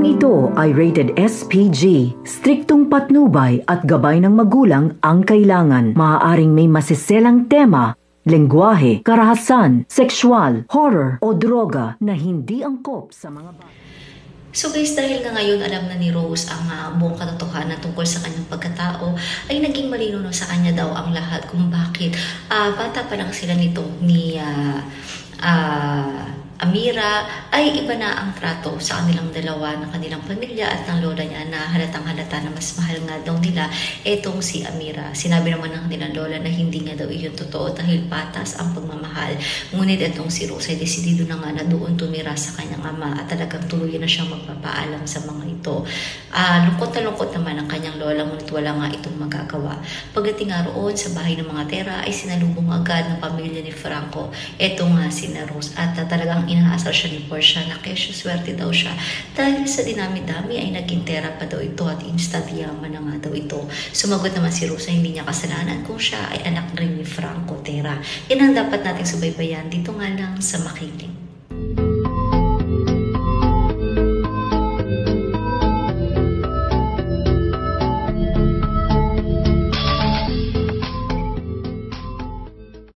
Programang ito ay rated SPG. Striktong patnubay at gabay ng magulang ang kailangan. Maaaring may masiselang tema, lengguwahe, karahasan, sexual, horror o droga na hindi angkop sa mga bata. So guys, dahil nga ngayon alam na ni Rose ang buong katotohanan tungkol sa kanyang pagkatao, ay naging malino na sa kanya daw ang lahat kung bakit bata pa lang sila nito ni Amira ay iba na ang trato sa kanilang dalawa ng kanilang pamilya at ng lola niya na halatang halata na mas mahal nga daw nila etong si Amira. Sinabi naman ng kanilang lola na hindi nga daw iyon totoo dahil patas ang pagmamahal. Ngunit etong si Rose ay desidido na nga na doon tumira sa kanyang ama at talagang tuluyan na siyang magpapaalam sa mga ito. Lungkot na lungkot naman ang kanyang lola ngunit wala nga itong magagawa. Pagdating nga roon sa bahay ng mga Tera ay sinalubong agad ng pamilya ni Franco etong si Rose at talagang inaasar siya ni Portia na kesyo swerte daw siya dahil sa dinami-dami ay naging Tera pa daw ito at instant yaman na nga daw ito. Sumagot naman si Rose na hindi niya kasalanan kung siya ay anak rin ni Franco Tera. Yan ang dapat nating subaybayan dito nga lang sa Makiling.